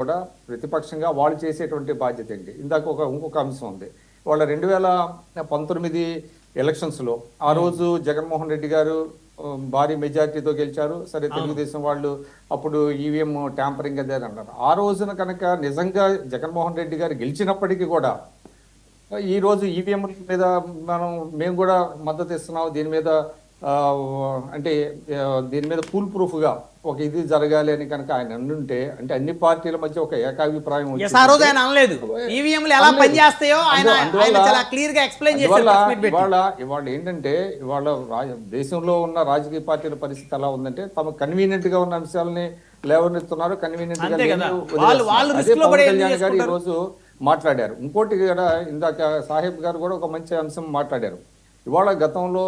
కూడా ప్రతిపక్షంగా వాళ్ళు చేసేటువంటి బాధ్యత ఏంటి? ఇందాక ఇంకొక అంశం ఉంది. వాళ్ళ 2019 ఎలక్షన్స్లో ఆ రోజు జగన్మోహన్ రెడ్డి గారు భారీ మెజారిటీతో గెలిచారు. సరే, తెలుగుదేశం వాళ్ళు అప్పుడు ఈవీఎం ట్యాంపరింగ్ అదే అన్నారు. ఆ రోజున కనుక నిజంగా జగన్మోహన్ రెడ్డి గారు గెలిచినప్పటికీ కూడా ఈ రోజు ఈవీఎం మీద మేము కూడా మద్దతు ఇస్తున్నాం, దీని మీద అంటే దీని మీద ఫుల్ ప్రూఫ్ గా ఒక ఇది జరగాలి అని కనుక ఆయన అంటుంటే, అంటే అన్ని పార్టీల మధ్య ఒక ఏకాభిప్రాయం ఇవాళ ఏంటంటే, ఇవాళ దేశంలో ఉన్న రాజకీయ పార్టీల పరిస్థితి ఎలా ఉందంటే, తమ కన్వీనియంట్ గా ఉన్న అంశాలని లేవనెత్తున్నారు, కన్వీనియంట్ గా గారు ఈ రోజు మాట్లాడారు. ఇంకోటి కూడా ఇందాక సాహెబ్ గారు కూడా ఒక మంచి అంశం మాట్లాడారు. ఇవాళ గతంలో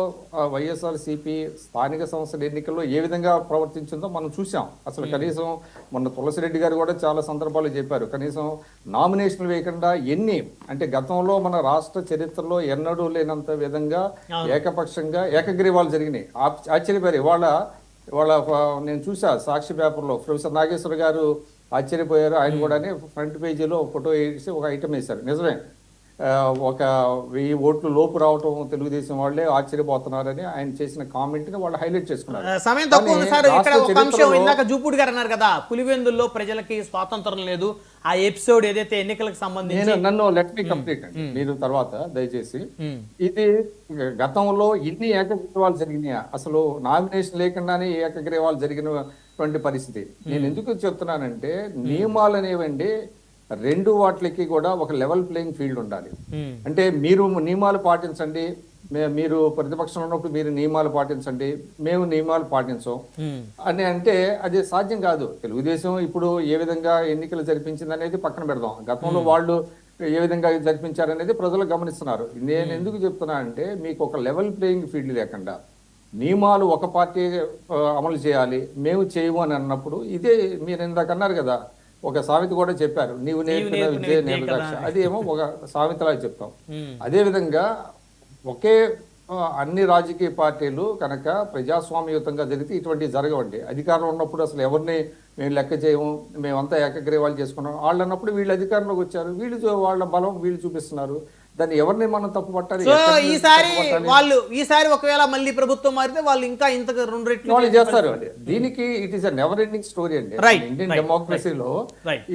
వైఎస్ఆర్సీపీ స్థానిక సంస్థల ఎన్నికల్లో ఏ విధంగా ప్రవర్తించిందో మనం చూసాం. అసలు కనీసం మొన్న తులసిరెడ్డి గారు కూడా చాలా సందర్భాలు చెప్పారు, కనీసం నామినేషన్లు వేయకుండా అంటే గతంలో మన రాష్ట్ర చరిత్రలో ఎన్నడూ లేనంత విధంగా ఏకపక్షంగా ఏకగ్రీవాలు జరిగినాయి. ఆశ్చర్యపోయారు. ఇవాళ నేను చూసా సాక్షి పేపర్లో ప్రొఫెసర్ నాగేశ్వర గారు ఆశ్చర్యపోయారు. ఆయన కూడా ఫ్రంట్ పేజీలో ఫోటో వేసి ఒక ఐటమ్ వేశారు. నిజమే, 1000 ఓట్లు లోపు రావటం తెలుగుదేశం వాళ్ళే ఆశ్చర్యపోతున్నారని ఆయన చేసిన కామెంట్ ని వాళ్ళు హైలైట్ చేసుకున్నారు. సమయం తక్కువ ఉంది సార్. ఇక్కడ ఒక అంశం ఇందాక జూపూడి గారు అన్నారు కదా, పులివెందుల్లో ప్రజలకి స్వాతంత్రం లేదు. ఆ ఎపిసోడ్ ఏదైతే ఎన్నికలకు సంబంధించి నన్ను లెట్ మీ కంప్లీట్ అండి, మీరు తర్వాత దయచేసి. ఇది గతంలో ఇన్ని ఏకగ్రీవాలు జరిగినాయా? అసలు నామినేషన్ లేకుండానే ఏకగ్రీవాలు జరిగినటువంటి పరిస్థితి. నేను ఎందుకు చెప్తున్నానంటే, నియమాలు అనేవండి రెండు వాటికి కూడా ఒక లెవెల్ ప్లేయింగ్ ఫీల్డ్ ఉండాలి. అంటే మీరు నియమాలు పాటించండి, మీరు ప్రతిపక్షంలో ఉన్నప్పుడు మీరు నియమాలు పాటించండి, మేము నియమాలు పాటించం అని అంటే అది సాధ్యం కాదు. తెలుగుదేశం ఇప్పుడు ఏ విధంగా ఎన్నికలు జరిపించింది అనేది పక్కన పెడదాం, గతంలో వాళ్ళు ఏ విధంగా జరిపించారనేది ప్రజలు గమనిస్తున్నారు. నేను ఎందుకు చెప్తున్నా అంటే, మీకు ఒక లెవెల్ ప్లేయింగ్ ఫీల్డ్ లేకుండా నియమాలు ఒక పార్టీ అమలు చేయాలి, మేము చేయము అని అన్నప్పుడు, ఇదే మీరు ఇందాక అన్నారు కదా, ఒక సామెత కూడా చెప్పారు, నీవు నేర్పిన విద్య నేర్పదక్ష. అది ఏమో ఒక సామెతలా చెప్తాం. అదే విధంగా ఒకే అన్ని రాజకీయ పార్టీలు కనుక ప్రజాస్వామ్యయుతంగా జరిగితే ఇటువంటివి జరగవండి. అధికారంలో ఉన్నప్పుడు అసలు ఎవరిని మేము లెక్క చేయము, మేమంతా ఏకగ్రీవాలు చేసుకున్నాం వాళ్ళు అన్నప్పుడు, వీళ్ళు అధికారంలోకి వచ్చారు, వీళ్ళు వాళ్ళ బలం వీళ్ళు చూపిస్తున్నారు. దాన్ని ఎవరిని మనం తప్పు పట్టాలి? ఈసారి ఒకవేళ మళ్ళీ ప్రభుత్వం మారితే వాళ్ళు ఇంకా ఇంతకు 2 రెట్లు వాళ్ళు చేస్తారు. దీనికి it is a never ending story అండి. ఇండియన్ డెమోక్రసీలో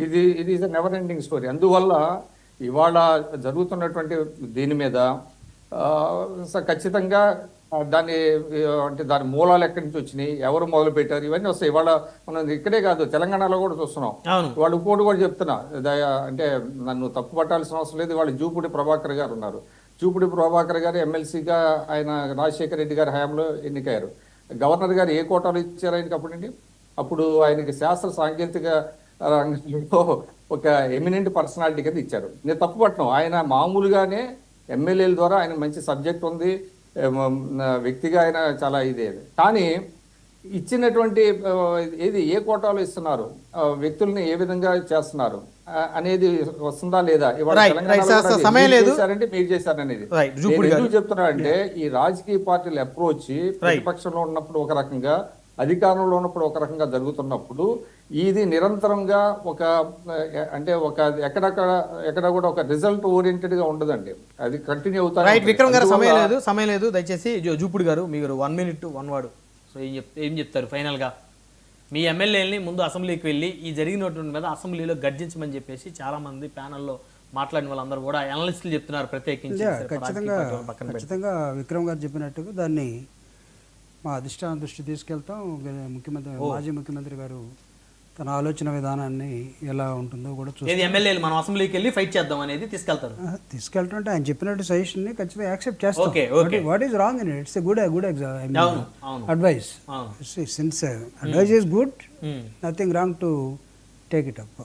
ఇది is a never ending story. అందువల్ల ఇవాళ జరుగుతున్నటువంటి దీని మీద ఖచ్చితంగా దాని మూలాలు ఎక్కడి నుంచి వచ్చినాయి, ఎవరు మొదలు పెట్టారు, ఇవన్నీ వస్తాయి. ఇవాళ మనం ఇక్కడే కాదు, తెలంగాణలో కూడా చూస్తున్నాం. వాళ్ళు ఇంకోటి కూడా చెప్తున్నా, అంటే నన్ను తప్పు పట్టాల్సిన అవసరం లేదు. వాళ్ళు జూపూడి ప్రభాకర్ గారు ఉన్నారు. జూపూడి ప్రభాకర్ గారు ఎమ్మెల్సీగా ఆయన రాజశేఖర రెడ్డి గారి హయాంలో ఎన్నికయ్యారు. గవర్నర్ గారు ఏ కోటాలు ఇచ్చారు ఆయనకి అప్పుడండి? అప్పుడు ఆయనకి శాస్త్ర సాంకేతిక రంగంలో ఒక ఎమినెంట్ పర్సనాలిటీ కింద ఇచ్చారు. నేను తప్పు పట్టను, ఆయన మామూలుగానే ఎమ్మెల్యేల ద్వారా ఆయన మంచి సబ్జెక్ట్ ఉంది, వ్యక్తిగా ఆయన చాలా ఇదేది. కానీ ఇచ్చినటువంటి ఏ కోటాలు ఇస్తున్నారు, వ్యక్తుల్ని ఏ విధంగా చేస్తున్నారు అనేది వస్తుందా లేదా? ఇవాళ తెలంగాణలో మీరు చేశారనేది ఎందుకు చెప్తున్నారంటే, ఈ రాజకీయ పార్టీల అప్రోచ్ ప్రతిపక్షంలో ఉన్నప్పుడు ఒక రకంగా, అధికారంలో ఉన్నప్పుడు ఒక రకంగా జరుగుతున్నప్పుడు, ఇది నిరంతరంగా ఎక్కడ కూడా ఒక రిజల్ట్ ఓరియంటెడ్ గా ఉండదండి, అది కంటిన్యూ అవుతారు. విక్రమ్ గారు సమయం లేదు దయచేసి జూపూడి గారు మీరు 1 minute 1 word. సో ఏం చెప్తారు ఫైనల్ గా? మీ ఎమ్మెల్యేలని ముందు అసెంబ్లీకి వెళ్ళి ఈ జరిగినటువంటి మీద అసెంబ్లీలో గర్జించమని చెప్పేసి చాలా మంది ప్యానల్లో మాట్లాడిన వాళ్ళందరూ కూడా అనలిస్టులు చెప్తున్నారు. ప్రత్యేకించి ఖచ్చితంగా విక్రమ్ గారు చెప్పినట్టుగా దాన్ని మా అధిష్టానం దృష్టి తీసుకెళ్తాం. మాజీ ముఖ్యమంత్రి గారు తన ఆలోచన విధానాన్ని ఎలా ఉంటుందో కూడా చూస్తాం. ఎమ్మెల్యేలు మనం అసెంబ్లీకి వెళ్ళి ఫైట్ చేద్దాం అనేది తీసుకెళ్తాం అంటే ఆయన చెప్పినట్టు సజెషన్ ని ఖచ్చితంగా యాక్సెప్ట్ చేస్తాం. What is wrong in it? It's good advice. Since advice is good, nothing wrong to take it up.